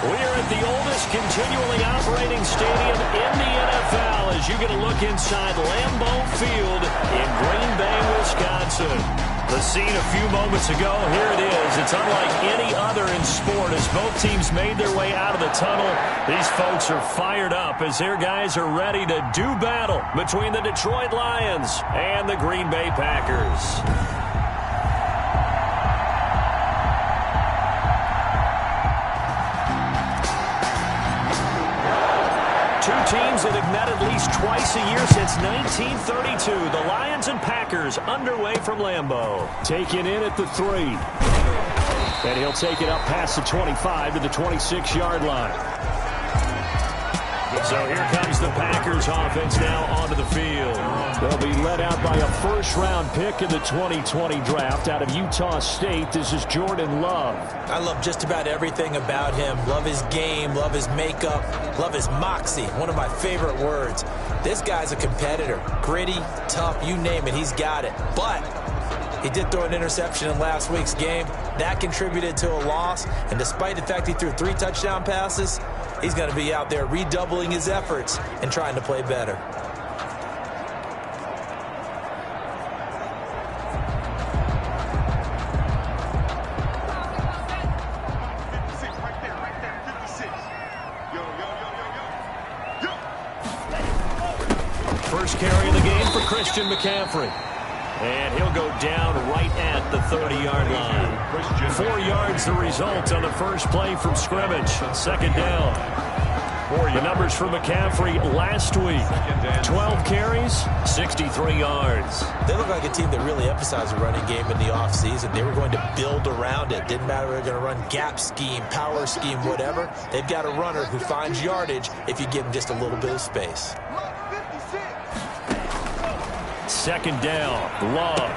We are at the oldest continually operating stadium in the NFL as you get a look inside Lambeau Field in Green Bay, Wisconsin. The scene a few moments ago, here it is. It's unlike any other in sport as both teams made their way out of the tunnel. These folks are fired up as their guys are ready to do battle between the Detroit Lions and the Green Bay Packers. Two teams that have met at least twice a year since 1932. The Lions and Packers underway from Lambeau. Taken in at the 3. And he'll take it up past the 25 to the 26-yard line. So here comes the Packers offense now onto the field. They'll be led out by a first-round pick in the 2020 draft out of Utah State. This is Jordan Love. I love just about everything about him. Love his game, love his makeup, love his moxie. One of my favorite words. This guy's a competitor. Gritty, tough, you name it, he's got it. But he did throw an interception in last week's game. That contributed to a loss. And despite the fact he threw 3 touchdown passes, he's going to be out there redoubling his efforts and trying to play better. First carry of the game for Christian McCaffrey. And he'll go down right at the 30-yard line. 4 yards the result on the first play from scrimmage. Second down. The numbers for McCaffrey last week. 12 carries, 63 yards. They look like a team that really emphasized the running game in the offseason. They were going to build around it. Didn't matter if they were going to run gap scheme, power scheme, whatever. They've got a runner who finds yardage if you give him just a little bit of space. Second down, Love.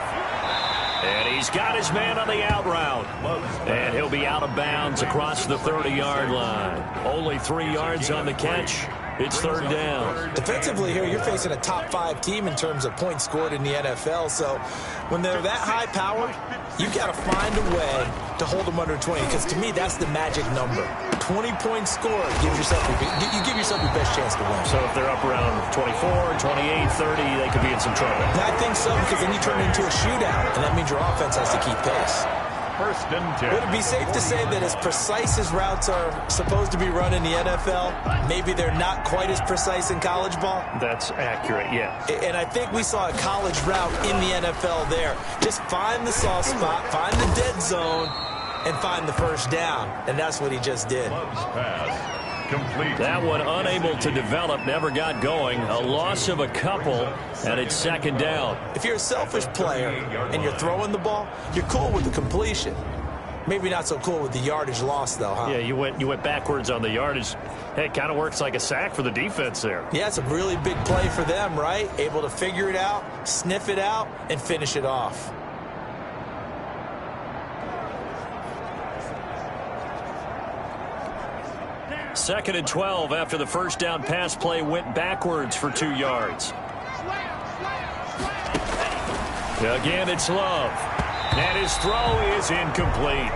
And he's got his man on the out route. And he'll be out of bounds across the 30-yard line. Only 3 yards on the catch. It's third down. Defensively here, you're facing a top-5 team in terms of points scored in the NFL. So when they're that high-powered, you've got to find a way to hold them under 20. Because to me, that's the magic number. 20 points scored gives yourself you give yourself your best chance to win. So if they're up around 24, 28, 30, they could be in some trouble. I think so, because then you turn it into a shootout, and that means your offense has to keep pace. First and 10. Would it be safe to say that as precise as routes are supposed to be run in the NFL, maybe they're not quite as precise in college ball? That's accurate, yeah. And I think we saw a college route in the NFL there. Just find the soft spot, find the dead zone, and find the first down. And that's what he just did. Complete. That one unable to develop, never got going. A loss of a couple, and it's second down. If you're a selfish player and you're throwing the ball, you're cool with the completion. Maybe not so cool with the yardage loss, though, huh? Yeah, you went backwards on the yardage. Hey, it kind of works like a sack for the defense there. Yeah, it's a really big play for them, right? Able to figure it out, sniff it out, and finish it off. Second and 12 after the first down pass play went backwards for 2 yards. Again, it's Love. And his throw is incomplete.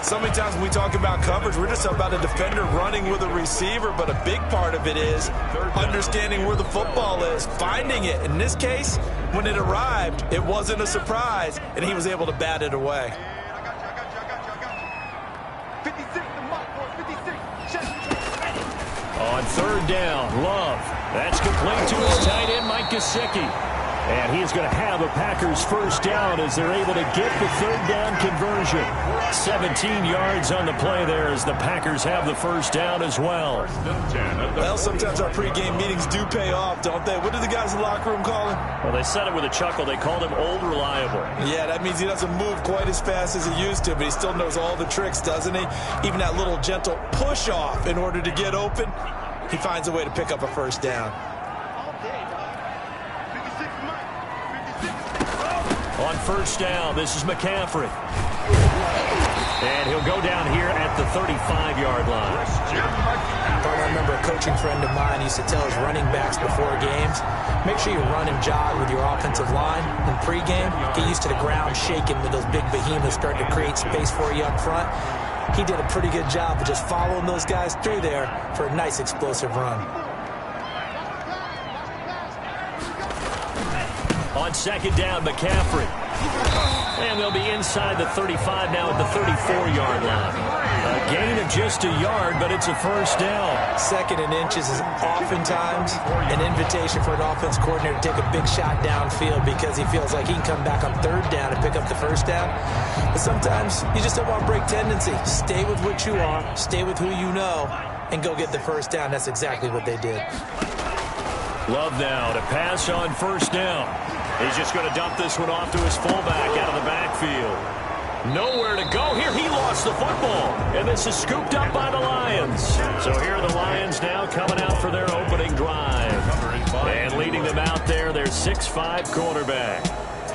So many times when we talk about coverage, we're just about a defender running with a receiver, but a big part of it is understanding where the football is, finding it. In this case, when it arrived, it wasn't a surprise, and he was able to bat it away. On third down, Love. That's complete to his tight end, Mike Gesicki. And he is going to have a Packers first down as they're able to get the third down conversion. 17 yards on the play there as the Packers have the first down as well. Well, sometimes our pregame meetings do pay off, don't they? What do the guys in the locker room call him? Well, they said it with a chuckle. They called him Old Reliable. Yeah, that means he doesn't move quite as fast as he used to, but he still knows all the tricks, doesn't he? Even that little gentle push-off in order to get open, he finds a way to pick up a first down. On first down, this is McCaffrey. And he'll go down here at the 35-yard line. I remember a coaching friend of mine used to tell his running backs before games, make sure you run and jog with your offensive line in pregame. Get used to the ground shaking when those big behemoths start to create space for you up front. he did a pretty good job of just following those guys through there for a nice explosive run. On second down, McCaffrey. And they'll be inside the 35 now at the 34-yard line. A gain of just a yard, but it's a first down. Second and inches is oftentimes an invitation for an offense coordinator to take a big shot downfield because he feels like he can come back on third down and pick up the first down. But sometimes you just don't want to break tendency. Stay with what you are, stay with who you know, and go get the first down. That's exactly what they did. Love now to pass on first down. He's just going to dump this one off to his fullback out of the backfield. Nowhere to go here. He lost the football. And this is scooped up by the Lions. So here are the Lions now coming out for their opening drive. And leading them out there, their 6'5" quarterback.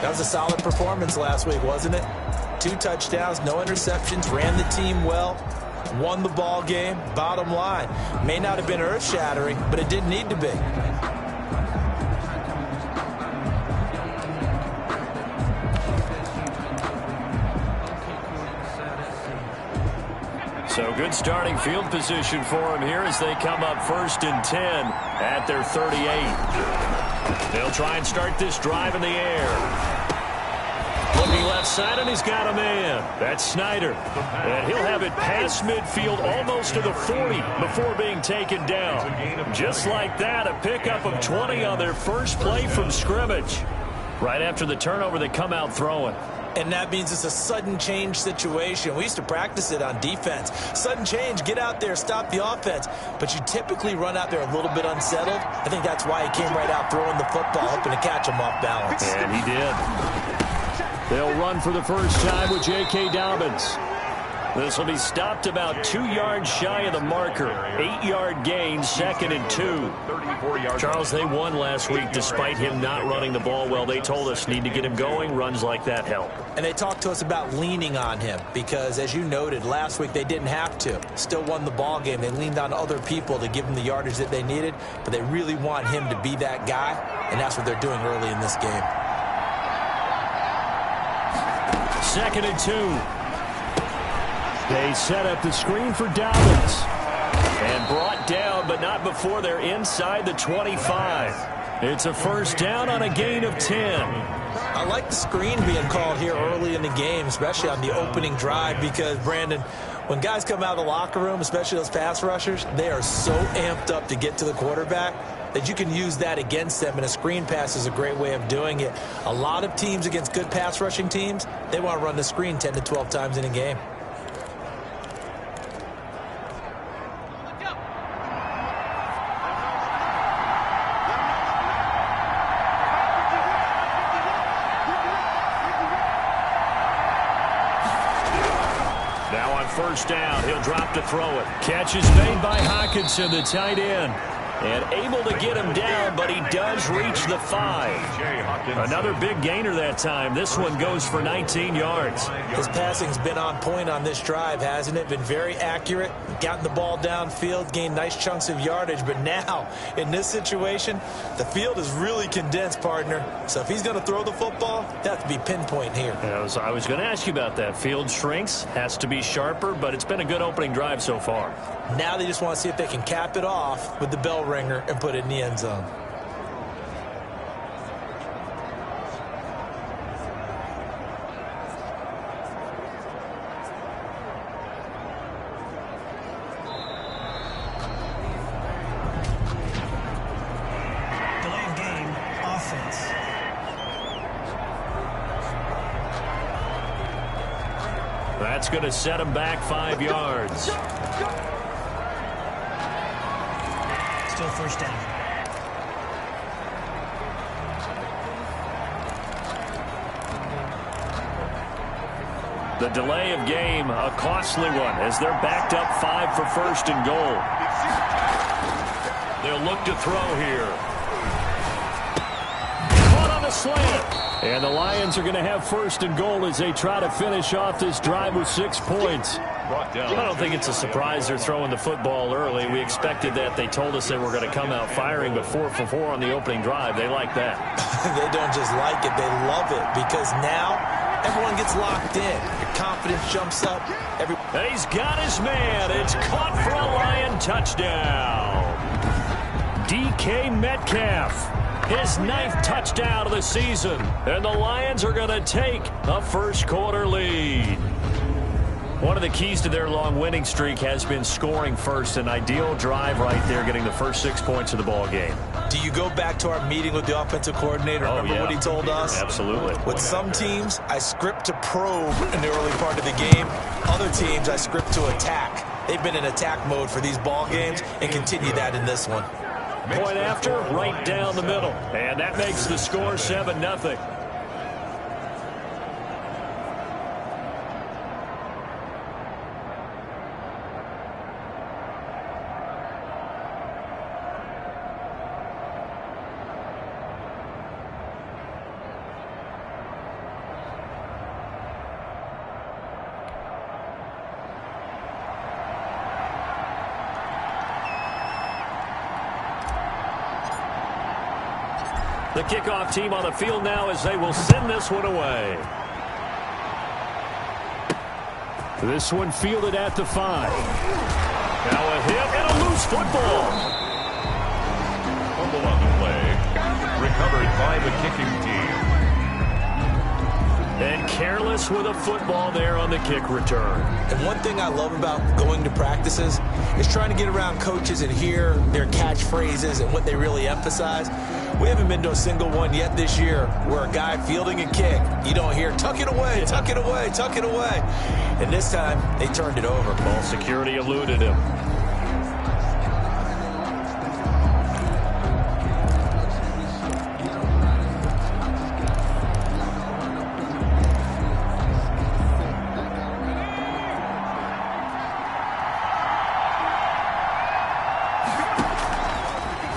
That was a solid performance last week, wasn't it? 2 touchdowns, no interceptions, ran the team well, won the ball game. Bottom line, may not have been earth-shattering, but it didn't need to be. So good starting field position for him here as they come up 1st and 10 at their 38. They'll try and start this drive in the air. Looking left side, and he's got a man. That's Snyder. And he'll have it past midfield almost to the 40 before being taken down. Just like that, a pickup of 20 on their first play from scrimmage. Right after the turnover, they come out throwing. And that means it's a sudden change situation. We used to practice it on defense. Sudden change, get out there, stop the offense. But you typically run out there a little bit unsettled. I think that's why he came right out throwing the football, hoping to catch him off balance. And he did. They'll run for the first time with J.K. Dobbins. This will be stopped about 2 yards shy of the marker. 8-yard gain, 2nd and 2. Charles, they won last week despite him not running the ball well. They told us need to get him going. Runs like that help. And they talked to us about leaning on him because, as you noted, last week they didn't have to. Still won the ball game. They leaned on other people to give them the yardage that they needed, but they really want him to be that guy, and that's what they're doing early in this game. 2nd and 2. They set up the screen for Dobbins. And brought down, but not before they're inside the 25. It's a first down on a gain of 10. I like the screen being called here early in the game, especially on the opening drive, because, Brandon, when guys come out of the locker room, especially those pass rushers, they are so amped up to get to the quarterback that you can use that against them, and a screen pass is a great way of doing it. A lot of teams against good pass rushing teams, they want to run the screen 10 to 12 times in a game. First down, he'll drop to throw it. Catch is made by Hockenson, the tight end. And able to get him down, but he does reach the 5. Another big gainer that time. This one goes for 19 yards. His passing's been on point on this drive, hasn't it? Been very accurate, gotten the ball downfield, gained nice chunks of yardage. But now, in this situation, the field is really condensed, partner. So if he's going to throw the football, that has to be pinpoint here. I was going to ask you about that. Field shrinks, has to be sharper, but it's been a good opening drive so far. Now they just want to see if they can cap it off with the bell ringer and put it in the end zone. Delay of game, offense. That's going to set him back 5 yards. Still first down. The delay of game, a costly one, as they're backed up 5 for 1st and goal. They'll look to throw here. Caught on the slant. And the Lions are going to have 1st and goal as they try to finish off this drive with 6 points. I don't think it's a surprise they're throwing the football early. We expected that. They told us they were going to come out firing, but 4 for 4 on the opening drive. They like that. They don't just like it, they love it, because now everyone gets locked in. You're confidence jumps up. He's got his man. It's caught for a Lion touchdown. DK Metcalf, his 9th touchdown of the season. And the Lions are going to take a first-quarter lead. One of the keys to their long winning streak has been scoring first. An ideal drive right there, getting the first 6 points of the ball game. Do you go back to our meeting with the offensive coordinator? Remember what he told us? Absolutely. With some teams, I script to probe in the early part of the game. Other teams, I script to attack. They've been in attack mode for these ball games and continue that in this one. Point after, right down the middle. And that makes the score 7-0. The kickoff team on the field now as they will send this one away. This one fielded at the 5. Now a hit and a loose football. Fumble on the play. Recovered by the kicking team. And careless with a football there on the kick return. And one thing I love about going to practices is trying to get around coaches and hear their catchphrases and what they really emphasize. We haven't been to a single one yet this year where a guy fielding a kick, you don't hear, tuck it away, tuck it away, tuck it away. And this time, they turned it over. Ball security eluded him.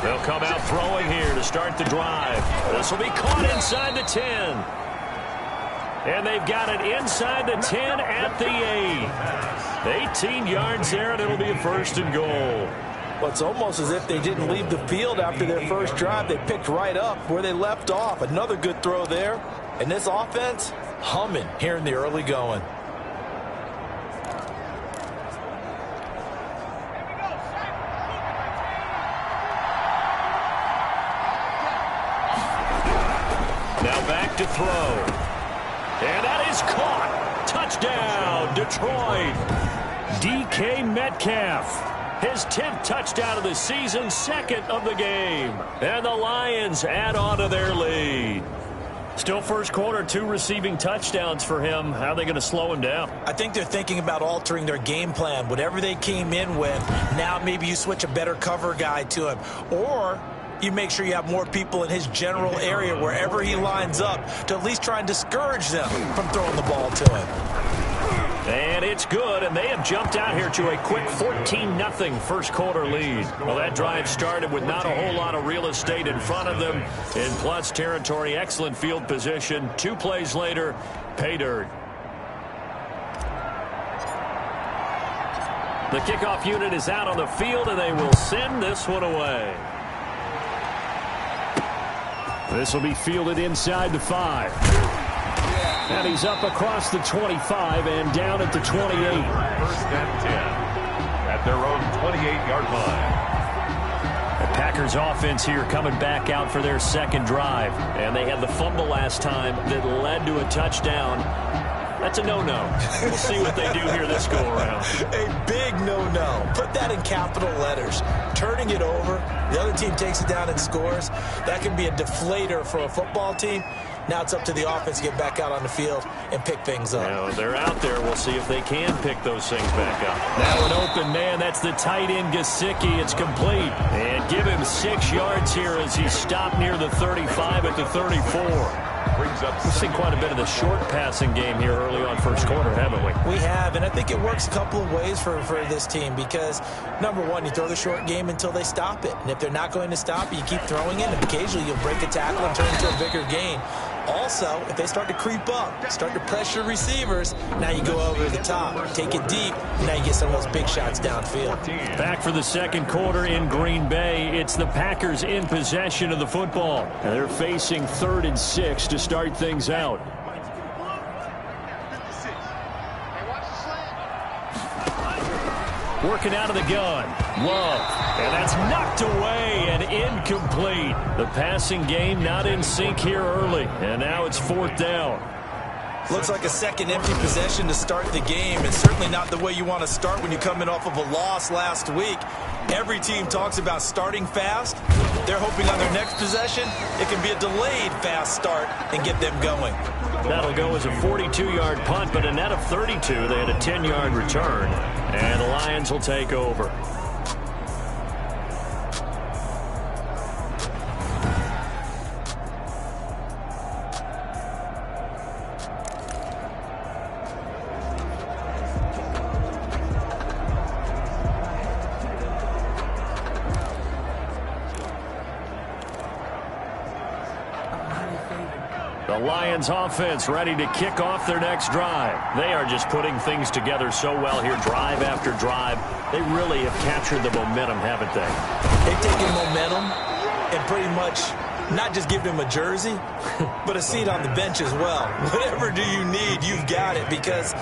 They'll come out throwing here to start the drive. This will be caught inside the 10. And they've got it inside the 10 at the 8. 18 yards there, and it'll be a 1st and goal. Well, it's almost as if they didn't leave the field after their first drive. They picked right up where they left off. Another good throw there. And this offense, humming here in the early going. Now back to throw. And that is caught. Touchdown, Detroit. DK Metcalf. His 10th touchdown of the season, 2nd of the game. And the Lions add on to their lead. Still first quarter, 2 receiving touchdowns for him. How are they going to slow him down? I think they're thinking about altering their game plan. Whatever they came in with, now maybe you switch a better cover guy to him. Or you make sure you have more people in his general area wherever he lines up to at least try and discourage them from throwing the ball to him. And it's good, and they have jumped out here to a quick 14-0 first quarter lead. Well, that drive started with not a whole lot of real estate in front of them. In plus territory, excellent field position. 2 plays later, pay dirt. The kickoff unit is out on the field, and they will send this one away. This will be fielded inside the 5. And he's up across the 25 and down at the 28. 1st and 10 at their own 28-yard line. The Packers offense here coming back out for their 2nd drive. And they had the fumble last time that led to a touchdown. That's a no-no. We'll see what they do here this go-around. A big no-no. Put that in capital letters. Turning it over, the other team takes it down and scores. That can be a deflator for a football team. Now it's up to the offense to get back out on the field and pick things up. Now, they're out there. We'll see if they can pick those things back up. Now an open man. That's the tight end, Gesicki. It's complete. And give him 6 yards here as he stopped near the 35 at the 34. We've seen quite a bit of the short passing game here early on first quarter, haven't we? We have, and I think it works a couple of ways for this team because, number one, you throw the short game until they stop it. And if they're not going to stop it, you keep throwing it, and occasionally you'll break a tackle and turn it into a bigger gain. Also, if they start to creep up, start to pressure receivers, now you go over the top, take it deep, and now you get some of those big shots downfield. Back for the 2nd quarter in Green Bay. It's the Packers in possession of the football. And they're facing 3rd and 6 to start things out. Working out of the gun. Love. And that's knocked away and incomplete. The passing game not in sync here early. And now it's 4th down. Looks like a second empty possession to start the game, and certainly not the way you want to start when you're coming off of a loss last week. Every team talks about starting fast. They're hoping on their next possession, it can be a delayed fast start and get them going. That'll go as a 42-yard punt, but a net of 32. They had a 10-yard return, and the Lions will take over. The Lions offense ready to kick off their next drive. They are just putting things together so well here, drive after drive. They really have captured the momentum, haven't they? They've taken momentum and pretty much not just give them a jersey, but a seat on the bench as well. Whatever do you need, you've got it, because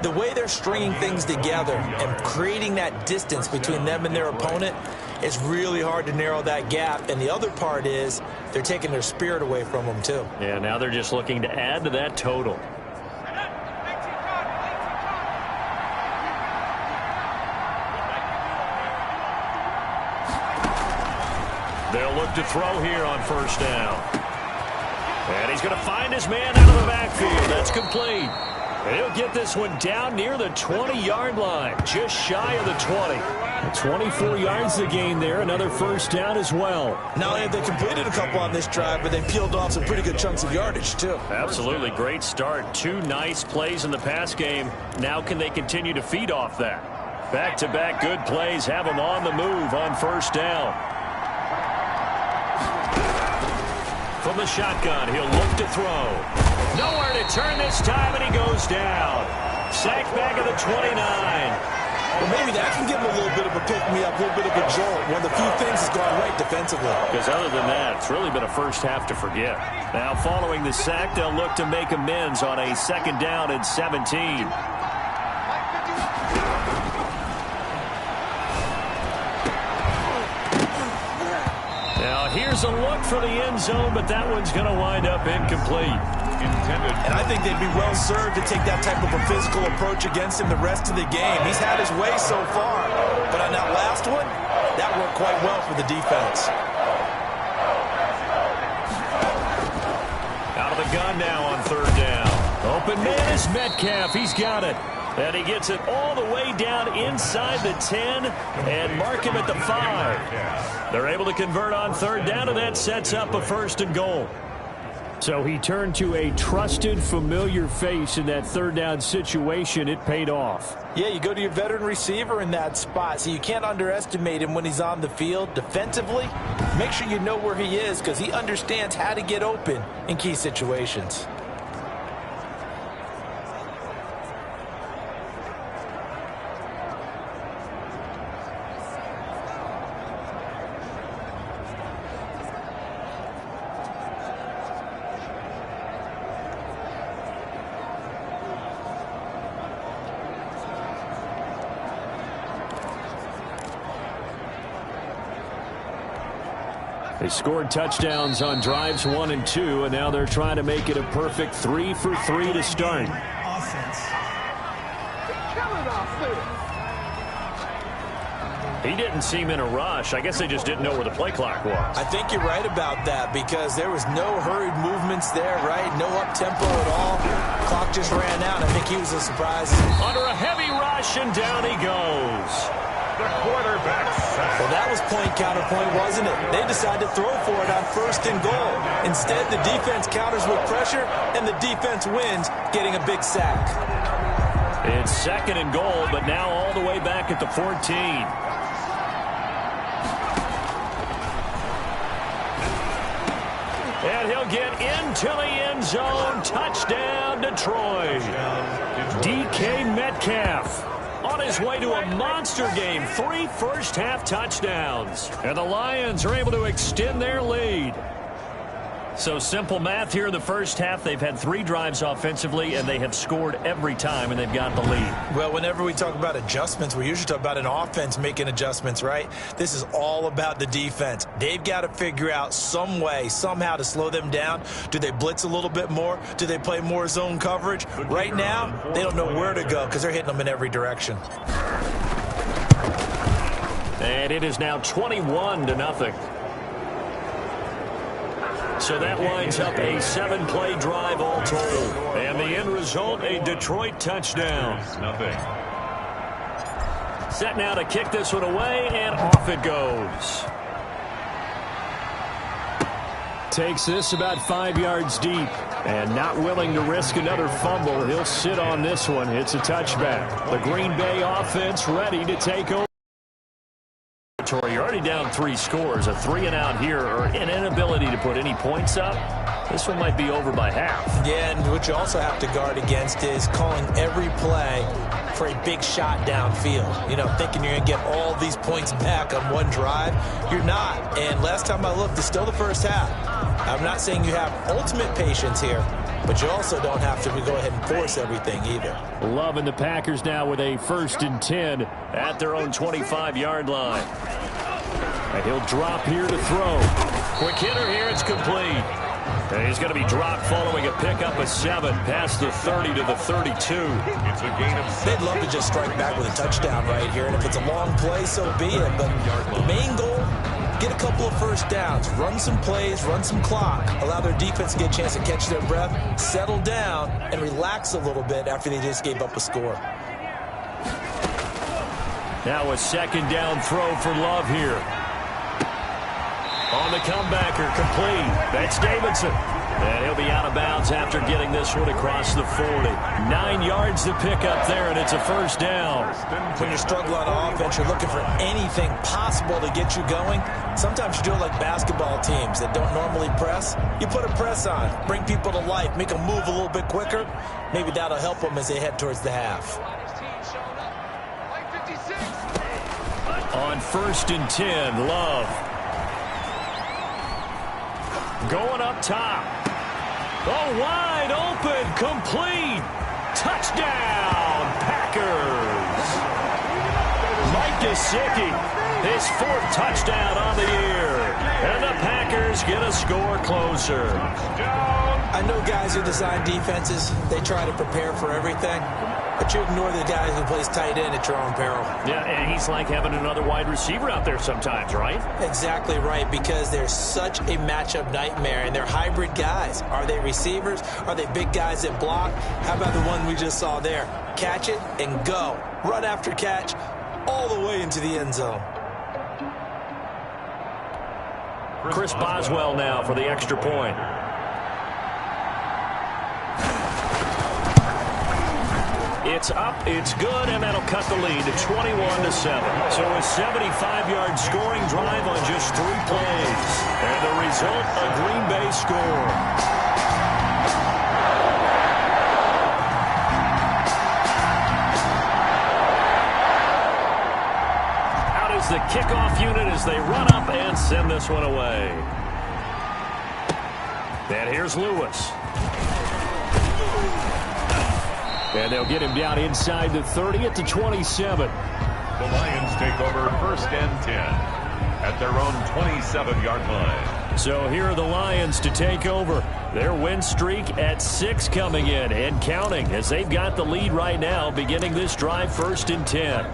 the way they're stringing things together and creating that distance between them and their opponent, it's really hard to narrow that gap. And the other part is they're taking their spirit away from them, too. Yeah, now they're just looking to add to that total. They'll look to throw here on 1st down. And he's going to find his man out of the backfield. That's complete. He'll get this one down near the 20-yard line, just shy of the 20. 24 yards to gain there, another 1st down as well. Not only have they completed a couple on this drive, but they peeled off some pretty good chunks of yardage, too. Absolutely, great start. 2 nice plays in the pass game. Now can they continue to feed off that? Back-to-back good plays have them on the move on 1st down. From the shotgun, he'll look to throw. Nowhere to turn this time, and he goes down. Sacked back at the 29. Well, maybe that can give him a little bit of a pick-me-up, a little bit of a jolt. One of the few things has gone right defensively. Because other than that, it's really been a first half to forget. Now, following the sack, they'll look to make amends on a 2nd down and 17. Now, here's a look for the end zone, but that one's going to wind up incomplete. And I think they'd be well served to take that type of a physical approach against him the rest of the game. He's had his way so far, but on that last one, that worked quite well for the defense. Out of the gun now on 3rd down. Open man is Metcalf. He's got it. And he gets it all the way down inside the 10 and mark him at the 5. They're able to convert on 3rd down, and that sets up a 1st and goal. So he turned to a trusted, familiar face in that 3rd down situation. It paid off. Yeah, you go to your veteran receiver in that spot, so you can't underestimate him when he's on the field. Defensively, make sure you know where he is, because he understands how to get open in key situations. They scored touchdowns on drives 1 and 2, and now they're trying to make it a perfect 3 for 3 to start. Offense. He didn't seem in a rush. I guess they just didn't know where the play clock was. I think you're right about that, because there was no hurried movements there, right? No up-tempo at all. Clock just ran out. I think he was a surprise. Under a heavy rush, and down he goes. The quarterback sack. Well, that was point counterpoint, wasn't it? They decided to throw for it on 1st and goal. Instead, the defense counters with pressure, and the defense wins, getting a big sack. It's 2nd and goal, but now all the way back at the 14. And he'll get into the end zone. Touchdown, Detroit. DK Metcalf on his way to a monster game. 3 first-half touchdowns. And the Lions are able to extend their lead. So simple math here in the first half. They've had 3 drives offensively, and they have scored every time, and they've got the lead. Well, whenever we talk about adjustments, we usually talk about an offense making adjustments, right? This is all about the defense. They've got to figure out some way, somehow to slow them down. Do they blitz a little bit more? Do they play more zone coverage? Right now, they don't know where to go because they're hitting them in every direction. And it is now 21-0. So that winds up a 7-play drive all told. And the end result, a Detroit touchdown. Set now to kick this one away, and off it goes. Takes this about 5 yards deep. And not willing to risk another fumble, he'll sit on this one. It's a touchback. The Green Bay offense ready to take over. You're already down 3 scores. A 3-and-out here, or an inability to put any points up. This one might be over by half. Yeah, and what you also have to guard against is calling every play for a big shot downfield. You know, thinking you're going to get all these points back on one drive. You're not. And last time I looked, it's still the first half. I'm not saying you have ultimate patience here, but you also don't have to go ahead and force everything either. Loving the Packers now with a 1st and 10 at their own 25-yard line. And he'll drop here to throw. Quick hitter here, it's complete. And he's going to be dropped following a pickup of 7 past the 30 to the 32. It's a gain of 7. They'd love to just strike back with a touchdown right here, and if it's a long play, so be it. But the main goal, get a couple of first downs, run some plays, run some clock, allow their defense to get a chance to catch their breath, settle down, and relax a little bit after they just gave up a score. Now a 2nd down throw for Love here. On the comebacker, complete. That's Davidson. And he'll be out of bounds after getting this one across the 40. 9 yards to pick up there, and it's a 1st down. When you're struggling on offense, you're looking for anything possible to get you going. Sometimes you do it like basketball teams that don't normally press. You put a press on, bring people to life, make them move a little bit quicker. Maybe that'll help them as they head towards the half. On 1st and 10, Love. Going up top. Oh, wide open, complete. Touchdown, Packers. Mike Gesicki, his 4th touchdown on the year. And the Packers get a score closer. I know guys who design defenses, they try to prepare for everything. But you ignore the guy who plays tight end at your own peril. Yeah, and he's like having another wide receiver out there sometimes, right? Exactly right, because they're such a matchup nightmare, and they're hybrid guys. Are they receivers? Are they big guys that block? How about the one we just saw there? Catch it and go. Run after catch all the way into the end zone. Chris Boswell now for the extra point. It's up, it's good, and that'll cut the lead to 21-7. So a 75-yard scoring drive on just 3 plays. And the result, a Green Bay score. Out is the kickoff unit as they run up and send this one away. And here's Lewis. And they'll get him down inside the 30 at the 27. The Lions take over 1st and 10 at their own 27-yard line. So here are the Lions to take over. Their win streak at 6 coming in and counting as they've got the lead right now beginning this drive 1st and 10.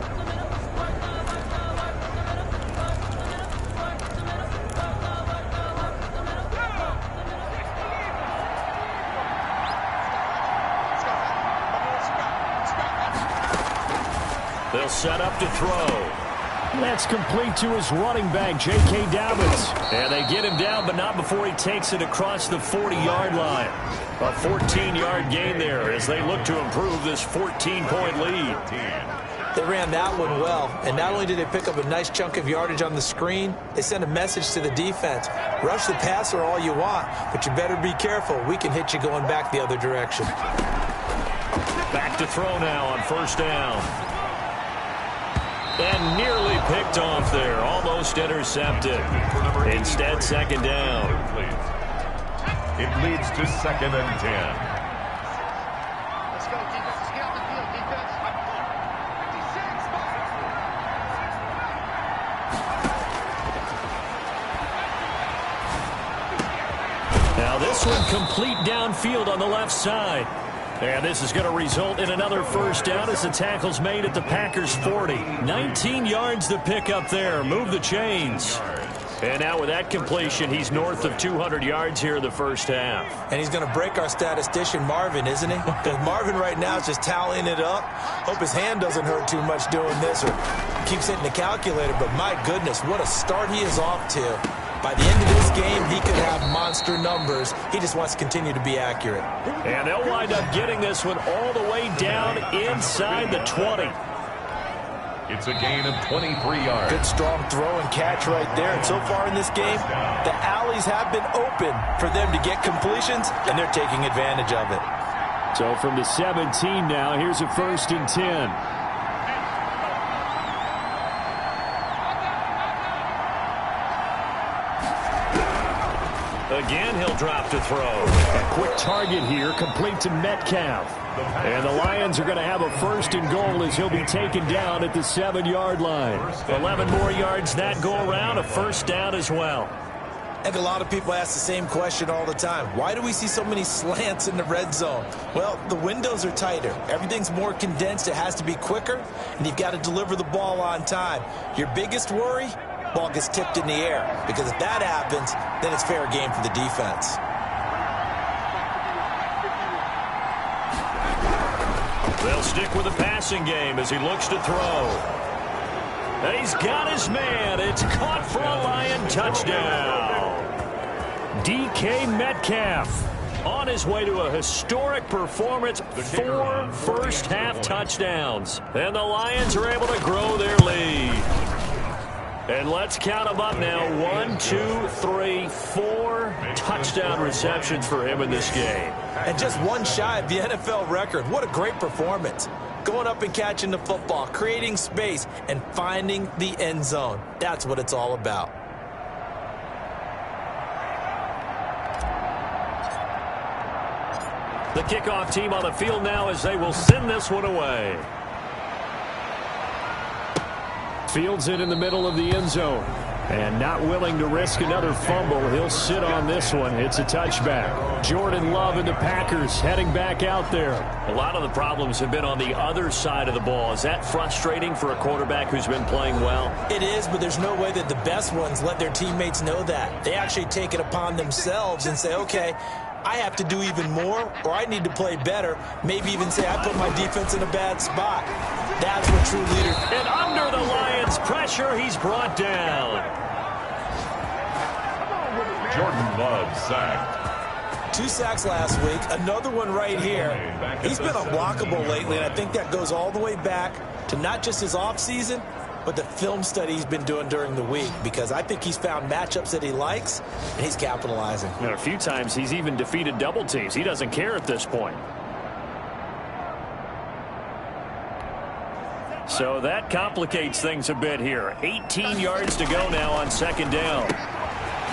They'll set up to throw. That's complete to his running back, J.K. Dobbins. And they get him down, but not before he takes it across the 40-yard line. A 14-yard gain there as they look to improve this 14-point lead. They ran that one well, and not only did they pick up a nice chunk of yardage on the screen, they sent a message to the defense. Rush the passer all you want, but you better be careful. We can hit you going back the other direction. Back to throw now on 1st down. And nearly picked off there. Almost intercepted. Instead, 2nd down. It leads to 2nd and 10. Let's go, defense. Let's get off the field, defense. 56. Now this one complete downfield on the left side. And this is going to result in another first down as the tackle's made at the Packers' 40. 19 yards to pick up there. Move the chains. And now with that completion, he's north of 200 yards here in the first half. And he's going to break our statistician, Marvin, isn't he? Because Marvin right now is just tallying it up. Hope his hand doesn't hurt too much doing this or keeps hitting the calculator. But my goodness, what a start he is off to. By the end of this game, he could have monster numbers. He just wants to continue to be accurate. And they'll wind up getting this one all the way down inside the 20. It's a gain of 23 yards. Good strong throw and catch right there. And so far in this game, the alleys have been open for them to get completions, and they're taking advantage of it. So from the 17 now, here's a 1st and 10. Again, he'll drop to throw. A quick target here, complete to Metcalf. And the Lions are going to have a 1st and goal as he'll be taken down at the 7-yard line. 11 more yards that go around, a first down as well. I think a lot of people ask the same question all the time. Why do we see so many slants in the red zone? Well, the windows are tighter. Everything's more condensed. It has to be quicker, and you've got to deliver the ball on time. Your biggest worry? Ball gets tipped in the air, because if that happens, then it's fair game for the defense. They'll stick with the passing game as he looks to throw. And he's got his man. It's caught for a Lion touchdown. DK Metcalf on his way to a historic performance. 4 first-half touchdowns. And the Lions are able to grow their lead. And let's count them up now. 1, 2, 3, 4 touchdown receptions for him in this game. And just one shy of the NFL record. What a great performance. Going up and catching the football, creating space, and finding the end zone. That's what it's all about. The kickoff team on the field now as they will send this one away. Fields it in the middle of the end zone. And not willing to risk another fumble, he'll sit on this one. It's a touchback. Jordan Love and the Packers heading back out there. A lot of the problems have been on the other side of the ball. Is that frustrating for a quarterback who's been playing well? It is, but there's no way that the best ones let their teammates know that. They actually take it upon themselves and say, okay, I have to do even more, or I need to play better. Maybe even say I put my defense in a bad spot. That's what true leaders. And under the Lions' pressure, he's brought down. Jordan Love sacked. 2 sacks last week, another one right here. He's been unblockable lately, and I think that goes all the way back to not just his offseason, but the film study he's been doing during the week, because I think he's found matchups that he likes, and he's capitalizing. And a few times he's even defeated double teams. He doesn't care at this point. So that complicates things a bit here. 18 yards to go now on 2nd down.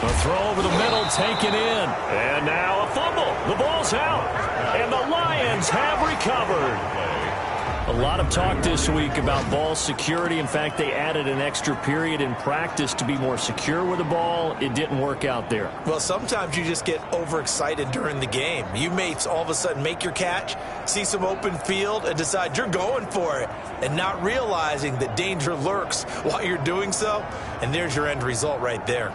A throw over the middle taken in. And now a fumble. The ball's out. And the Lions have recovered. A lot of talk this week about ball security. In fact, they added an extra period in practice to be more secure with the ball. It didn't work out there. Well, sometimes you just get overexcited during the game. You may all of a sudden make your catch, see some open field, and decide you're going for it, and not realizing that danger lurks while you're doing so. And there's your end result right there.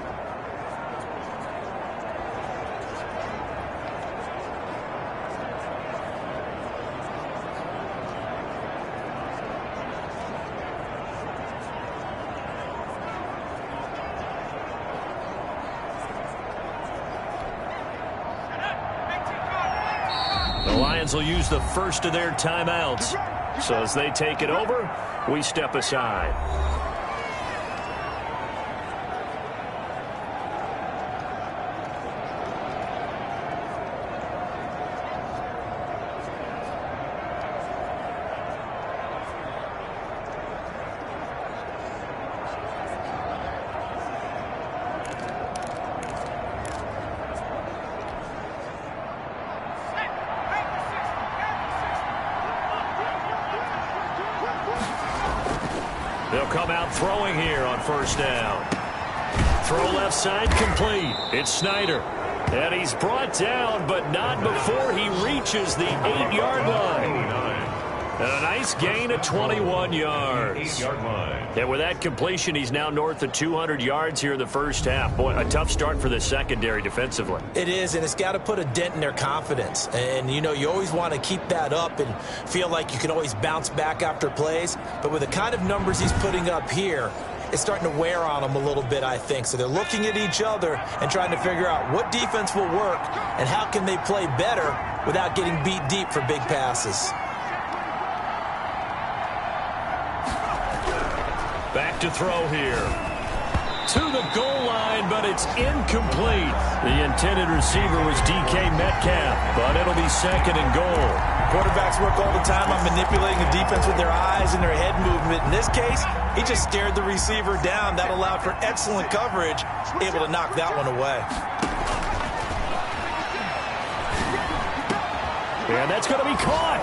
The Lions will use the first of their timeouts. So as they take it over, we step aside. They'll come out throwing here on first down. Throw left side complete. It's Snyder. And he's brought down, but not before he reaches the 8-yard line. And a nice gain of 21 yards. 8-yard line. And with that completion, he's now north of 200 yards here in the first half. Boy, a tough start for the secondary defensively. It is, and it's got to put a dent in their confidence. And, you know, you always want to keep that up and feel like you can always bounce back after plays. But with the kind of numbers he's putting up here, it's starting to wear on them a little bit, I think. So they're looking at each other and trying to figure out what defense will work and how can they play better without getting beat deep for big passes. Back to throw here. To the goal line, but it's incomplete. The intended receiver was DK Metcalf, but it'll be second and goal. Quarterbacks work all the time on manipulating the defense with their eyes and their head movement. In this case, he just stared the receiver down. That allowed for excellent coverage, able to knock that one away. And that's going to be caught.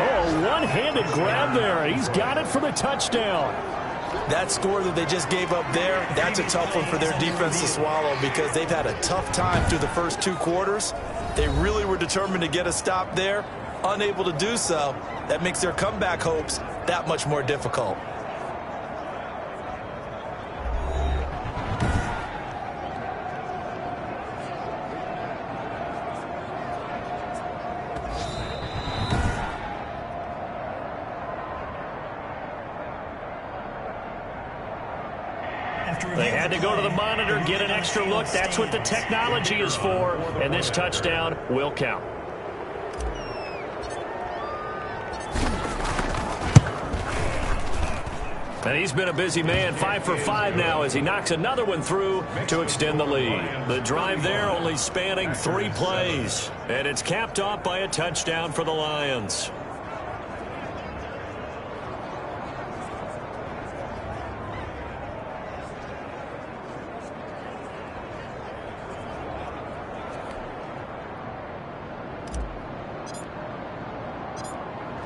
Oh, one-handed grab there. He's got it for the touchdown. That score that they just gave up there, that's a tough one for their defense to swallow because they've had a tough time through the first 2 quarters. They really were determined to get a stop there, unable to do so. That makes their comeback hopes that much more difficult. They had to go to the monitor, get an extra look. That's what the technology is for, and this touchdown will count. And he's been a busy man, 5 for 5 now as he knocks another one through to extend the lead. The drive there only spanning 3 plays, and it's capped off by a touchdown for the Lions.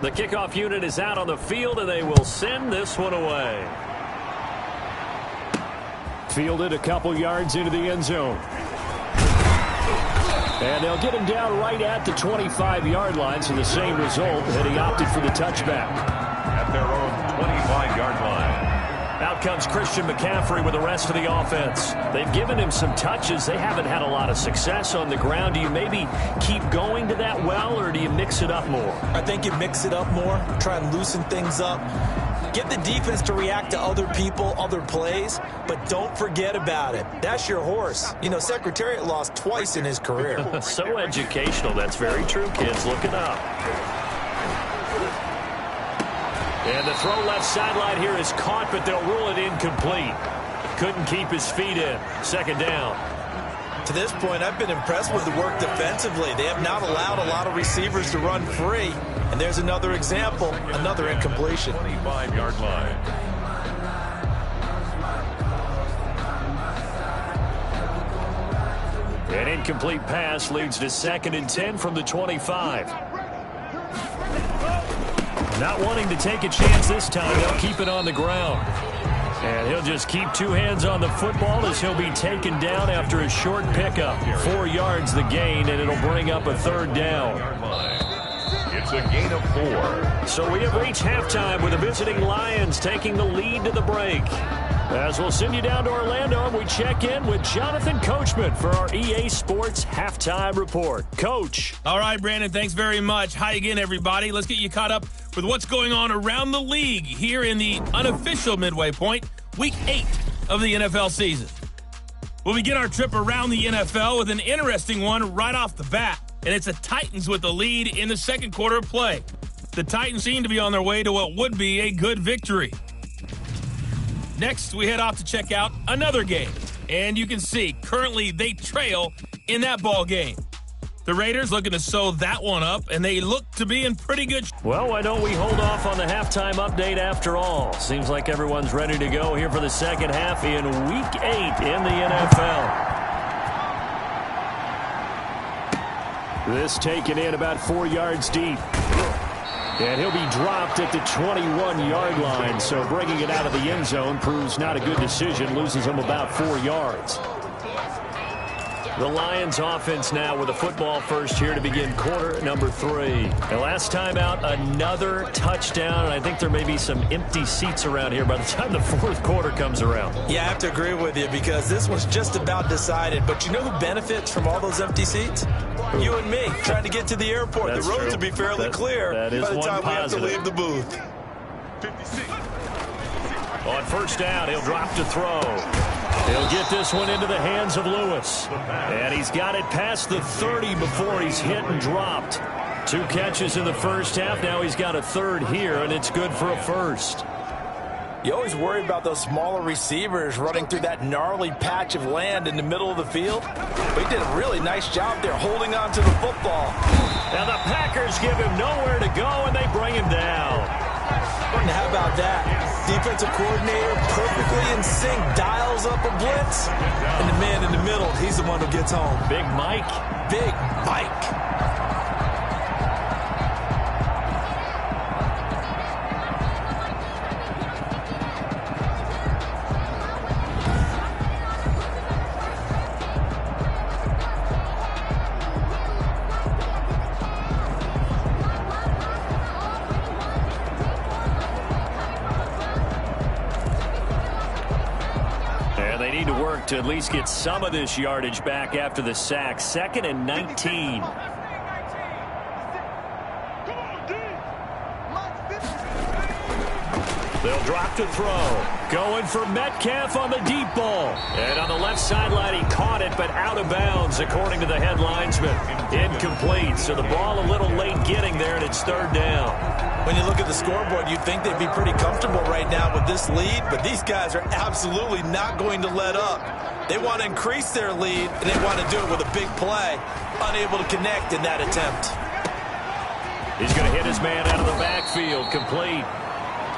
The kickoff unit is out on the field, and they will send this one away. Fielded a couple yards into the end zone. And they'll get him down right at the 25-yard line, so the same result, and he opted for the touchback. At their own 25-yard line. Out comes Christian McCaffrey with the rest of the offense. They've given him some touches. They haven't had a lot of success on the ground. Do you maybe keep going to that well, or do you mix it up more? I think you mix it up more, try and loosen things up. Get the defense to react to other people, other plays, but don't forget about it. That's your horse. You know, Secretariat lost twice in his career. So educational. That's very true, kids. Look it up. And the throw left sideline here is caught, but they'll rule it incomplete. Couldn't keep his feet in. Second down. To this point, I've been impressed with the work defensively. They have not allowed a lot of receivers to run free. And there's another example, another incompletion. 25-yard line. An incomplete pass leads to 2nd and 10 from the 25. Not wanting to take a chance this time, they'll keep it on the ground. And he'll just keep 2 hands on the football as he'll be taken down after a short pickup. 4 yards the gain, and it'll bring up a 3rd down. It's a gain of 4. So we have reached halftime with the visiting Lions taking the lead to the break. As we'll send you down to Orlando, and we check in with Jonathan Coachman for our EA Sports Halftime Report. Coach. All right, Brandon, thanks very much. Hi again, everybody. Let's get you caught up with what's going on around the league here in the unofficial midway point, Week 8 of the NFL season. We'll begin our trip around the NFL with an interesting one right off the bat, and it's the Titans with the lead in the second quarter of play. The Titans seem to be on their way to what would be a good victory. Next, we head off to check out another game, and you can see currently they trail in that ball game. The Raiders looking to sew that one up, and they look to be in pretty good shape. Well, why don't we hold off on the halftime update after all? Seems like everyone's ready to go here for the second half in Week 8 in the NFL. This taken in about 4 yards deep. And he'll be dropped at the 21-yard line. So bringing it out of the end zone proves not a good decision. Loses him about 4 yards. The Lions offense now with a football first here to begin quarter number 3. The last time out, another touchdown, and I think there may be some empty seats around here by the time the fourth quarter comes around. Yeah, I have to agree with you because this was just about decided. But you know who benefits from all those empty seats? You and me, trying to get to the airport. That's the roads true. will be fairly clear that is by the one time positive. we have to leave the booth. On first down, he'll drop to throw. He'll get this one into the hands of Lewis. And he's got it past the 30 before he's hit and dropped. 2 catches in the first half. Now he's got a third here, and it's good for a first. You always worry about those smaller receivers running through that gnarly patch of land in the middle of the field. But he did a really nice job there holding on to the football. Now the Packers give him nowhere to go, and they bring him down. And how about that? Defensive coordinator perfectly in sync, dials up a blitz. And the man in the middle, he's the one who gets home. Big Mike. Big Mike. To at least get some of this yardage back after the sack. 2nd and 19. They'll drop to throw. Going for Metcalf on the deep ball. And on the left sideline, he caught it, but out of bounds, according to the head linesman. Incomplete. So the ball a little late getting there, and it's 3rd down. When you look at the scoreboard, you'd think they'd be pretty comfortable right now with this lead, but these guys are absolutely not going to let up. They want to increase their lead, and they want to do it with a big play. Unable to connect in that attempt. He's going to hit his man out of the backfield, complete.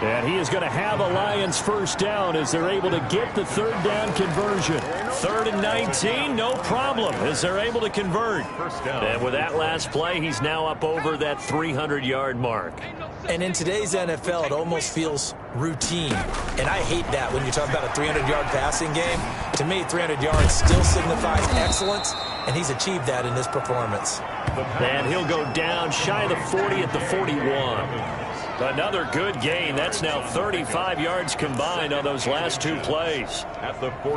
And he is going to have a Lions first down as they're able to get the 3rd down conversion. 3rd and 19, no problem, as they're able to convert. And with that last play, he's now up over that 300-yard mark. And in today's NFL, it almost feels routine. And I hate that when you talk about a 300-yard passing game. To me, 300 yards still signifies excellence, and he's achieved that in this performance. And he'll go down shy of the 40 at the 41. Another good gain. That's now 35 yards combined on those last 2 plays.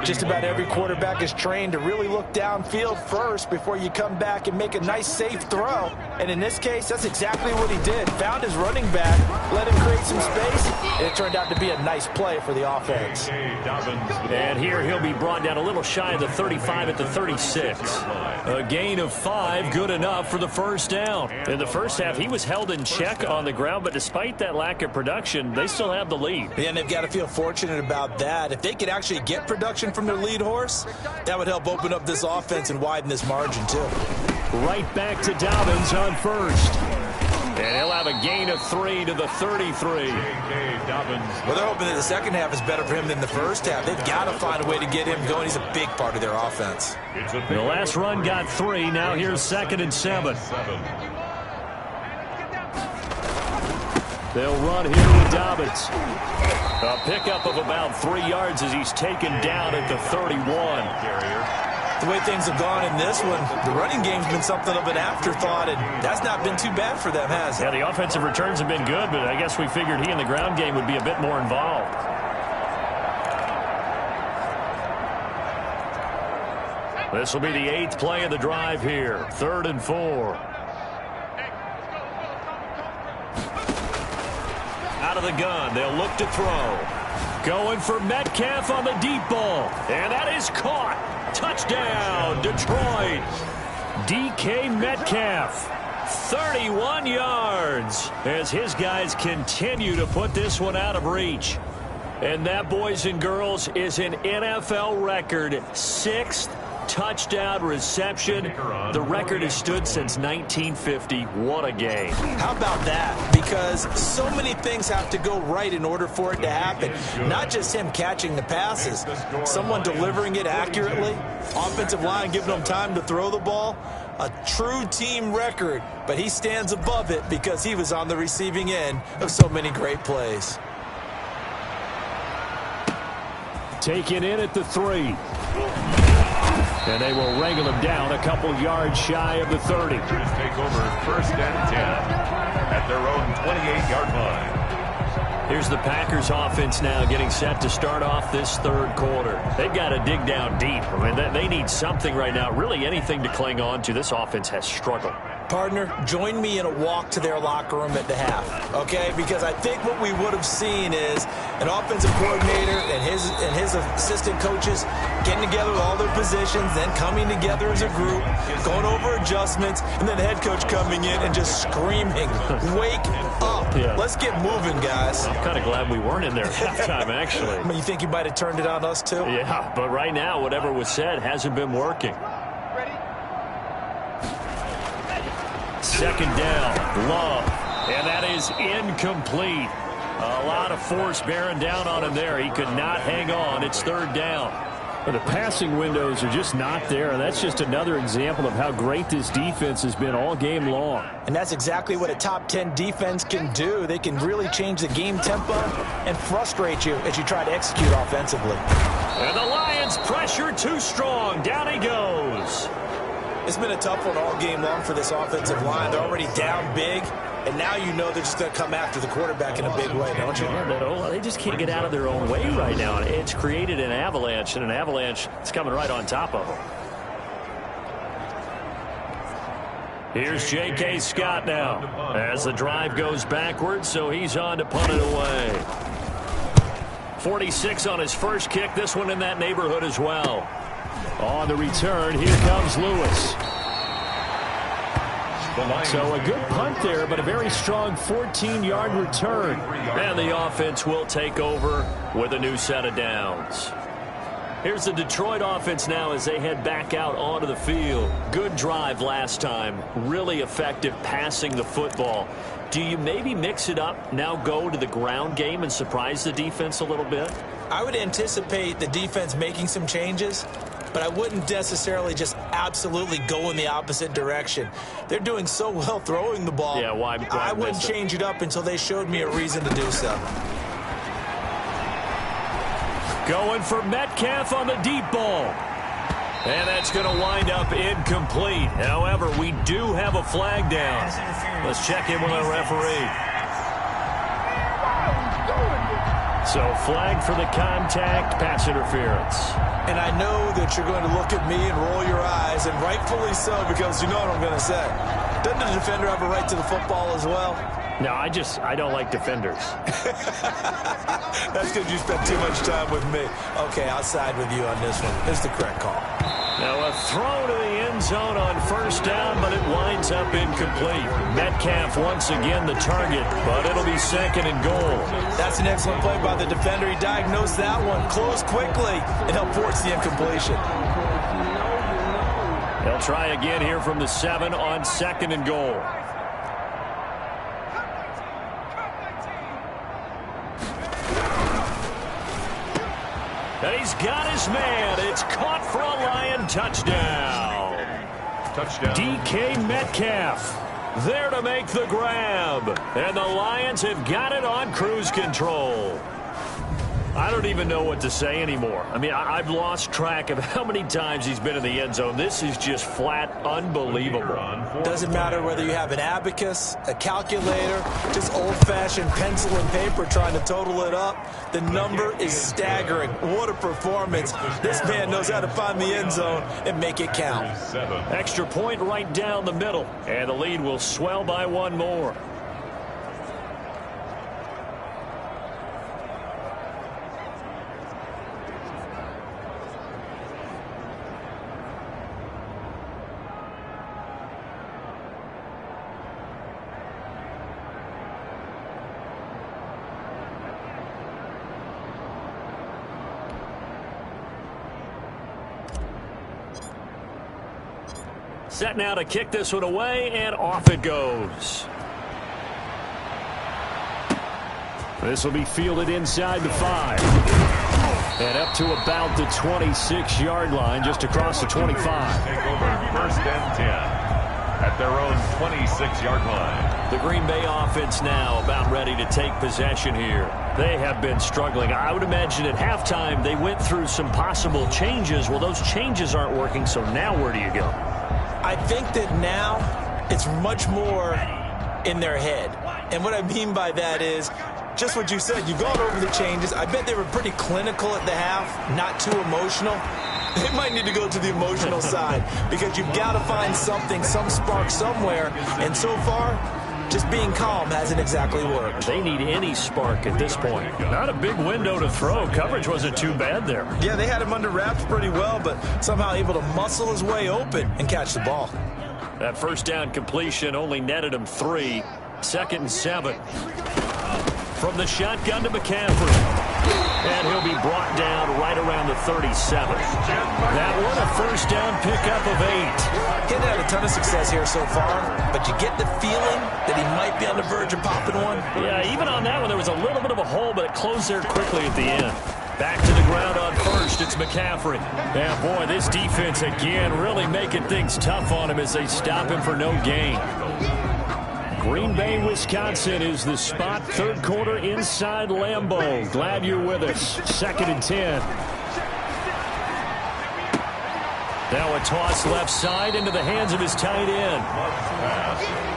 Just about every quarterback is trained to really look downfield first before you come back and make a nice, safe throw. And in this case, that's exactly what he did. Found his running back, let him create some space, and it turned out to be a nice play for the offense. And here he'll be brought down a little shy of the 35 at the 36. A gain of 5, good enough for the first down. In the first half, he was held in check on the ground, but despite that lack of production, they still have the lead. And they've got to feel fortunate about that. If they could actually get production from their lead horse, that would help open up this offense and widen this margin too. Right back to Dobbins on first. And he'll have a gain of 3 to the 33. Well, they're hoping that the second half is better for him than the first half. They've got to find a way to get him going. He's a big part of their offense. The last run got 3. Now here's 2nd and 7. They'll run here with Dobbins. A pickup of about 3 yards as he's taken down at the 31. The way things have gone in this one, the running game's been something of an afterthought, and that's not been too bad for them, has it? Yeah, the offensive returns have been good, but I guess we figured he in the ground game would be a bit more involved. This will be the 8th play of the drive here. 3rd and 4. Out of the gun, they'll look to throw. Going for Metcalf on the deep ball. And that is caught. Touchdown, Detroit. DK Metcalf, 31 yards, as his guys continue to put this one out of reach. And that, boys and girls, is an NFL record 6th touchdown reception. The record has stood since 1950. What a game. How about that? Because so many things have to go right in order for it to happen. Not just him catching the passes. Someone delivering it accurately. Offensive line giving him time to throw the ball. A true team record, but he stands above it because he was on the receiving end of so many great plays. Taken in at the 3. And they will wrangle him down a couple yards shy of the 30. Take over 1st and 10 at their own 28-yard line. Here's the Packers offense now getting set to start off this 3rd quarter. They've got to dig down deep. I mean, they need something right now, really anything to cling on to. This offense has struggled. Partner, join me in a walk to their locker room at the half, okay? Because I think what we would have seen is an offensive coordinator and his assistant coaches getting together with all their positions, then coming together as a group, going over adjustments, and then the head coach coming in and just screaming, "Wake up. Yeah. Let's get moving, guys." I'm kind of glad we weren't in there at halftime, actually. I mean, you think he might have turned it on us, too? Yeah, but right now, whatever was said hasn't been working. 2nd down, Love, and that is incomplete. A lot of force bearing down on him there. He could not hang on. It's 3rd down. Well, the passing windows are just not there, and that's just another example of how great this defense has been all game long. And that's exactly what a top 10 defense can do. They can really change the game tempo and frustrate you as you try to execute offensively. And the Lions pressure too strong. Down he goes. It's been a tough one all game long for this offensive line. They're already down big, and now you know they're just going to come after the quarterback in a big way, don't you? Yeah, they just can't get out of their own way right now. It's created an avalanche, and an avalanche is coming right on top of them. Here's J.K. Scott now as the drive goes backwards, so he's on to punt it away. 46 on his first kick, this one in that neighborhood as well. On the return, here comes Lewis. So a good punt there, but a very strong 14-yard return. And the offense will take over with a new set of downs. Here's the Detroit offense now as they head back out onto the field. Good drive last time. Really effective passing the football. Do you maybe mix it up, now go to the ground game and surprise the defense a little bit? I would anticipate the defense making some changes, but I wouldn't necessarily just absolutely go in the opposite direction. They're doing so well throwing the ball. Yeah, why I wouldn't change it up until they showed me a reason to do so. Going for Metcalf on the deep ball. And that's going to wind up incomplete. However, we do have a flag down. Let's check in with our referee. So flag for the contact, pass interference. And I know that you're going to look at me and roll your eyes, and rightfully so, because you know what I'm going to say. Doesn't the defender have a right to the football as well? No, I don't like defenders. That's because you spent too much time with me. Okay, I'll side with you on this one. It's the correct call. Now a throw to the end zone on 1st down, but it winds up incomplete. Metcalf once again the target, but it'll be 2nd and goal. That's an excellent play by the defender. He diagnosed that one, closed quickly, and helped force the incompletion. They'll try again here from the 7 on 2nd and goal. And he's got his man. It's caught for a Lion touchdown. DK Metcalf there to make the grab. And the Lions have got it on cruise control. I don't even know what to say anymore. I mean, I've lost track of how many times he's been in the end zone. This is just flat unbelievable. Doesn't matter whether you have an abacus, a calculator, just old-fashioned pencil and paper trying to total it up. The number is staggering. What a performance. This man knows how to find the end zone and make it count. Extra point right down the middle. And the lead will swell by one more. Set now to kick this one away, and off it goes. This will be fielded inside the 5. And up to about the 26-yard line, just across the 25. Take over first and 10 at their own 26-yard line. The Green Bay offense now about ready to take possession here. They have been struggling. I would imagine at halftime they went through some possible changes. Well, those changes aren't working, so now where do you go? I think that now it's much more in their head. And what I mean by that is just what you said. You've gone over the changes. I bet they were pretty clinical at the half, not too emotional. They might need to go to the emotional side because you've got to find something, some spark somewhere. And so far, just being calm hasn't exactly worked. They need any spark at this point. Not a big window to throw. Coverage wasn't too bad there. Yeah, they had him under wraps pretty well, but somehow able to muscle his way open and catch the ball. That first down completion only netted him 3. 2nd and 7. From the shotgun to McCaffrey. And he'll be brought down right around the 37. That one a first down pickup of 8. He hasn't had a ton of success here so far, but you get the feeling that he might be on the verge of popping one. Yeah, even on that one, there was a little bit of a hole, but it closed there quickly at the end. Back to the ground on first, it's McCaffrey. Yeah, boy, this defense again really making things tough on him as they stop him for no gain. Green Bay, Wisconsin is the spot. 3rd quarter inside Lambeau. Glad you're with us. 2nd and 10. Now a toss left side into the hands of his tight end.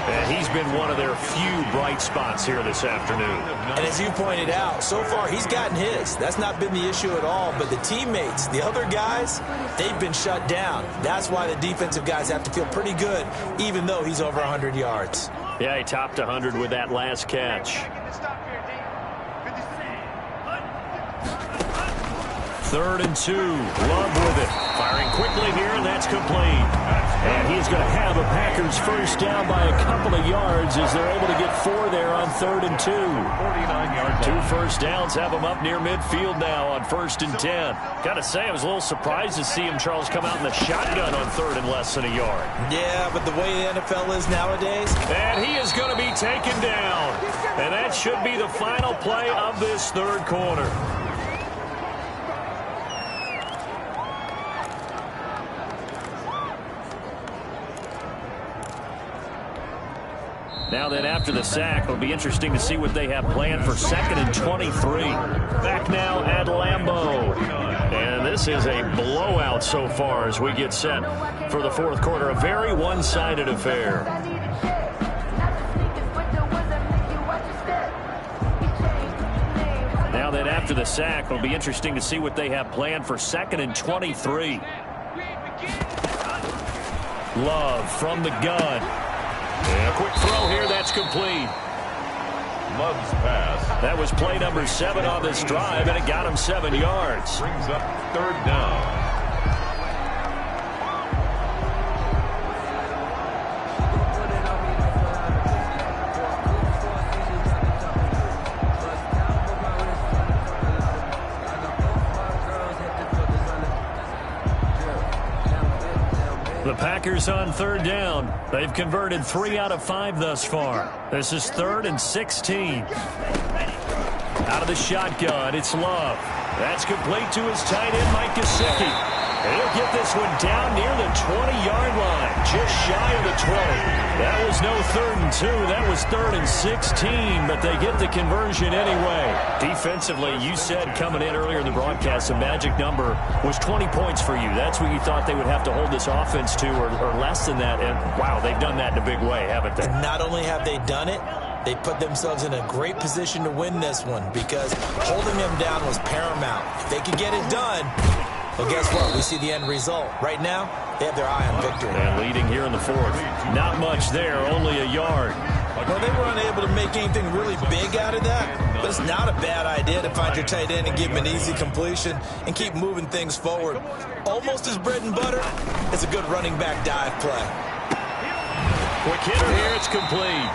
And he's been one of their few bright spots here this afternoon. And as you pointed out, so far he's gotten his. That's not been the issue at all. But the teammates, the other guys, they've been shut down. That's why the defensive guys have to feel pretty good, even though he's over 100 yards. Yeah, he topped 100 with that last catch. 3rd and 2. Love with it. Firing quickly here, and that's complete. And he's going to have a Packers first down by a couple of yards as they're able to get 4 there on 3rd and 2. 49-yard 2 first downs have him up near midfield now on 1st and 10. Got to say, I was a little surprised to see him, Charles, come out in the shotgun on 3rd and less than a yard. Yeah, but the way the NFL is nowadays. And he is going to be taken down. And that should be the final play of this 3rd quarter. Now then, after the sack, it'll be interesting to see what they have planned for 2nd and 23. Back now at Lambeau. And this is a blowout so far as we get set for the 4th quarter. A very one-sided affair. Now then, after the sack, it'll be interesting to see what they have planned for 2nd and 23. Love from the gun. And a quick throw here, that's complete. Love's pass. That was play number 7 on this drive, and it got him 7 yards. Brings up 3rd down. The Packers on 3rd down. They've converted 3 out of 5 thus far. This is 3rd and 16. Out of the shotgun, it's Love. That's complete to his tight end, Mike Gesicki. And he'll get this one down near the 20-yard line, just shy of the 20. That was no 3rd and 2. That was 3rd and 16, but they get the conversion anyway. Defensively, you said coming in earlier in the broadcast, the magic number was 20 points for you. That's what you thought they would have to hold this offense to, or less than that. And, wow, they've done that in a big way, haven't they? And not only have they done it, they put themselves in a great position to win this one because holding them down was paramount. If they could get it done, well, guess what? We see the end result. Right now, they have their eye on victory. And leading here in the 4th. Not much there, only a yard. Well, they were unable to make anything really big out of that, but it's not a bad idea to find your tight end and give him an easy completion and keep moving things forward. Almost his bread and butter. It's a good running back dive play. Quick hitter here, it's complete.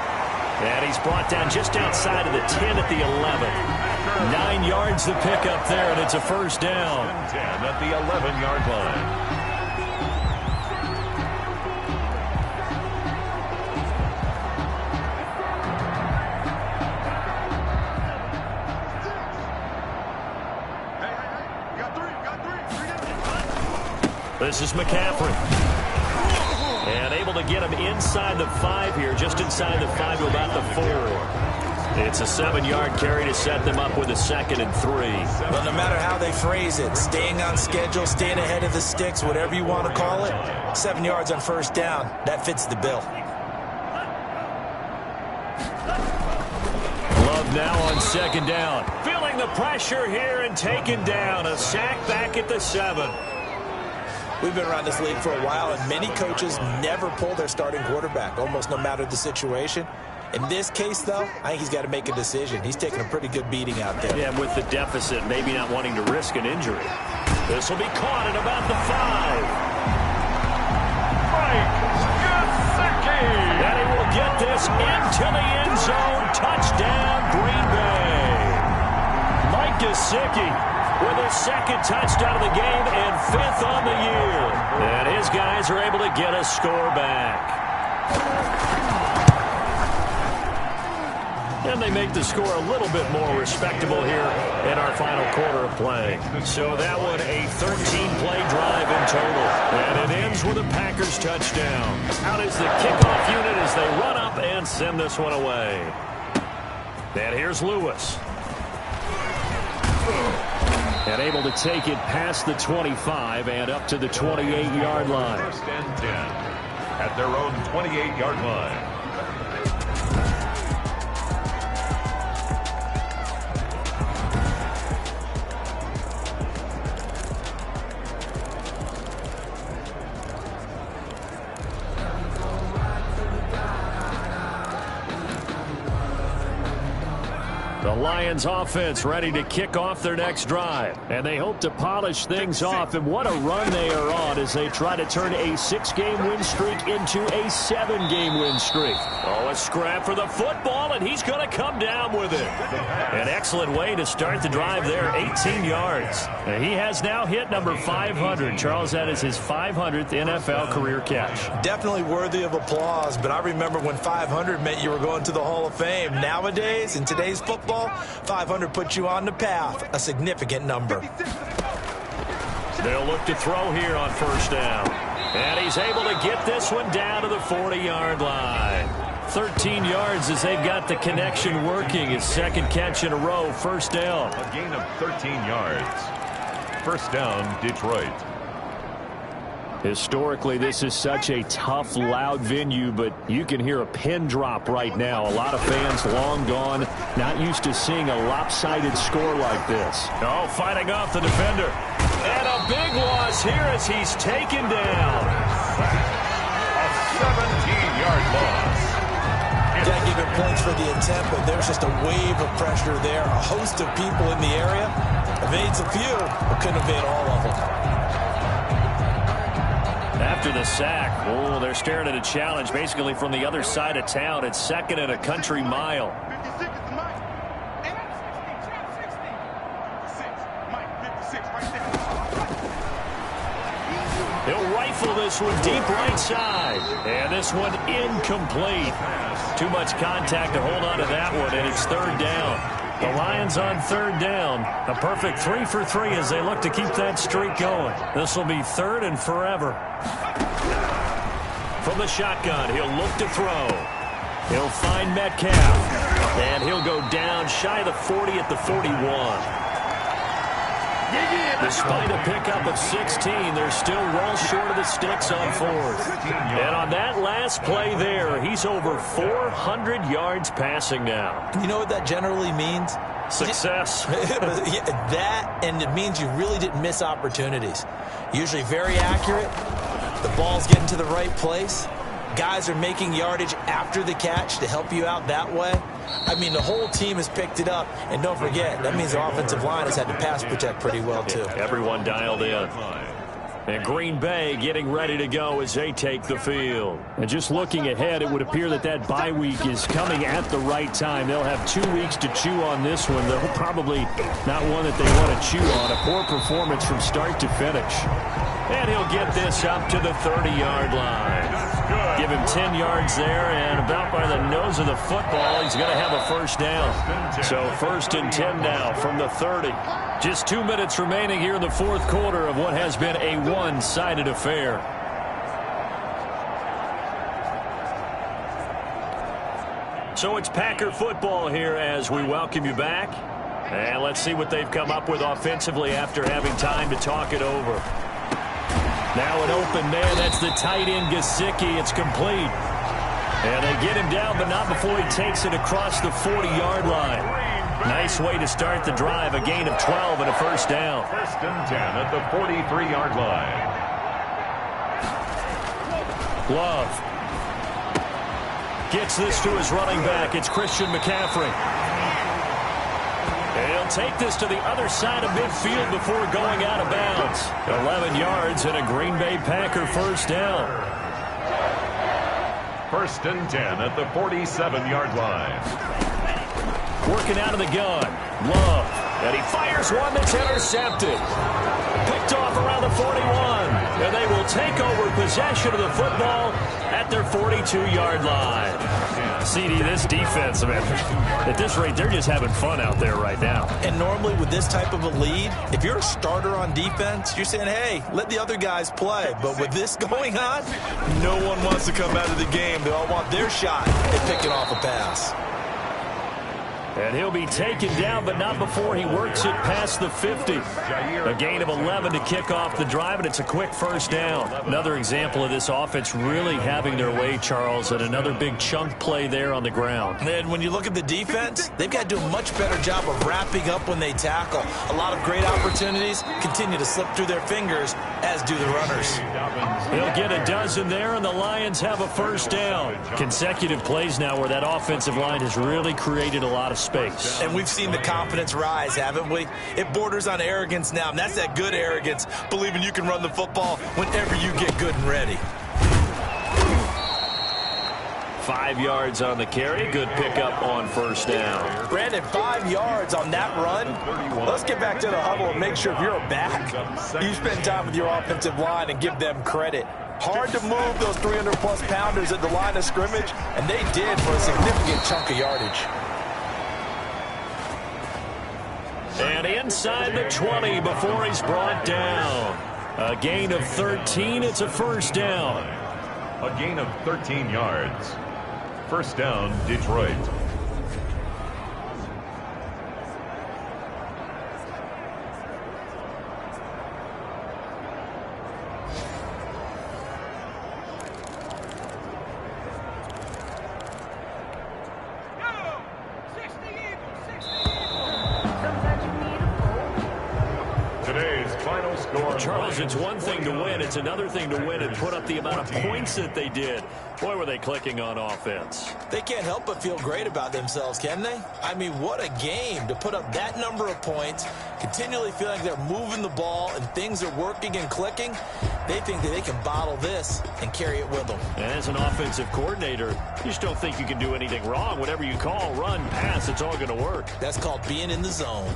And he's brought down just outside of the 10 at the 11. 9 yards to pick up there, and it's a first down. 10 at the 11-yard line. This is McCaffrey. And able to get him inside the 5 here, just inside the 5 to about the 4. It's a 7-yard carry to set them up with a 2nd and 3. Well, no matter how they phrase it, staying on schedule, staying ahead of the sticks, whatever you want to call it, 7 yards on first down, that fits the bill. Love now on 2nd down. Feeling the pressure here and taken down. A sack back at the 7. We've been around this league for a while, and many coaches never pull their starting quarterback, almost no matter the situation. In this case, though, I think he's got to make a decision. He's taking a pretty good beating out there. Yeah, with the deficit, maybe not wanting to risk an injury. This will be caught at about the 5. And he will get this into the end zone. Touchdown, Green Bay. Mike Gesicki with his 2nd touchdown of the game and 5th on the year. And his guys are able to get a score back. And they make the score a little bit more respectable here in our final quarter of play. So that one, a 13-play drive in total. And it ends with a Packers touchdown. Out is the kickoff unit as they run up and send this one away. And here's Lewis. And able to take it past the 25 and up to the 28-yard line. 1st and 10 at their own 28-yard line. The Lions offense ready to kick off their next drive. And they hope to polish things off. And what a run they are on as they try to turn a 6-game win streak into a 7-game win streak. Oh, a scrap for the football, and he's going to come down with it. An excellent way to start the drive there, 18 yards. And he has now hit number 500. Charles, that is his 500th NFL career catch. Definitely worthy of applause, but I remember when 500 meant you were going to the Hall of Fame. Nowadays, in today's football, 500 puts you on the path, a significant number. They'll look to throw here on 1st down. And he's able to get this one down to the 40-yard line. 13 yards as they've got the connection working. His 2nd catch in a row, 1st down. A gain of 13 yards. 1st down, Detroit. Historically, this is such a tough, loud venue, but you can hear a pin drop right now. A lot of fans long gone, not used to seeing a lopsided score like this. Oh, fighting off the defender. And a big loss here as he's taken down. A 17-yard loss. Can't give him points for the attempt, but there's just a wave of pressure there. A host of people in the area. Evades a few, but couldn't evade all of them. After the sack, oh, they're staring at a challenge basically from the other side of town. It's 2nd and a country mile. He'll rifle this one deep right side. And this one incomplete. Too much contact to hold on to that one, and it's 3rd down. The Lions on 3rd down. A perfect 3 for 3 as they look to keep that streak going. This will be 3rd and forever. From the shotgun, he'll look to throw. He'll find Metcalf. And he'll go down shy of the 40 at the 41. Despite a pickup of 16, they're still well short of the sticks on 4th. And on that last play there, he's over 400 yards passing now. You know what that generally means? Success. That, and it means you really didn't miss opportunities. Usually very accurate. The ball's getting to the right place. Guys are making yardage after the catch to help you out that way. I mean, the whole team has picked it up. And don't forget, that means the offensive line has had to pass protect pretty well, too. Everyone dialed in. And Green Bay getting ready to go as they take the field. And just looking ahead, it would appear that that bye week is coming at the right time. They'll have 2 weeks to chew on this one. They'll probably not one that they want to chew on. A poor performance from start to finish. And he'll get this up to the 30-yard line. Give him 10 yards there, and about by the nose of the football, he's going to have a first down. So 1st and 10 now from the 30. Just 2 minutes remaining here in the fourth quarter of what has been a one-sided affair. So it's Packer football here as we welcome you back. And let's see what they've come up with offensively after having time to talk it over. Now an open man. That's the tight end, Gesicki. It's complete. And they get him down, but not before he takes it across the 40-yard line. Nice way to start the drive. A gain of 12 and a first down. 1st and 10 at the 43-yard line. Love gets this to his running back. It's Christian McCaffrey. And he'll take this to the other side of midfield before going out of bounds. 11 yards and a Green Bay Packer first down. 1st and 10 at the 47-yard line. Working out of the gun. Love. And he fires one that's intercepted. Picked off around the 41. And they will take over possession of the football at their 42-yard line. CD, this defense, man, at this rate, they're just having fun out there right now. And normally with this type of a lead, if you're a starter on defense, you're saying, hey, let the other guys play. But with this going on, no one wants to come out of the game. They all want their shot at picking off a pass. And he'll be taken down, but not before he works it past the 50. A gain of 11 to kick off the drive, and it's a quick first down. Another example of this offense really having their way, Charles, and another big chunk play there on the ground. And when you look at the defense, they've got to do a much better job of wrapping up when they tackle. A lot of great opportunities continue to slip through their fingers, as do the runners. He'll get a dozen there, and the Lions have a first down. Consecutive plays now where that offensive line has really created a lot of space. And we've seen the confidence rise, haven't we? It borders on arrogance now, and that's that good arrogance, believing you can run the football whenever you get good and ready. 5 yards on the carry. Good pickup on first down. Brandon, 5 yards on that run. Let's get back to the huddle and make sure if you're a back, you spend time with your offensive line and give them credit. Hard to move those 300-plus pounders at the line of scrimmage, and they did for a significant chunk of yardage. And inside the 20 before he's brought down. A gain of 13. It's a first down. A gain of 13 yards. First down, Detroit. Charles, it's one thing to win. It's another thing to win and put up the amount of points that they did. Boy, were they clicking on offense. They can't help but feel great about themselves, can they? I mean, what a game to put up that number of points, continually feeling like they're moving the ball and things are working and clicking. They think that they can bottle this and carry it with them. And as an offensive coordinator, you just don't think you can do anything wrong. Whatever you call, run, pass, it's all going to work. That's called being in the zone.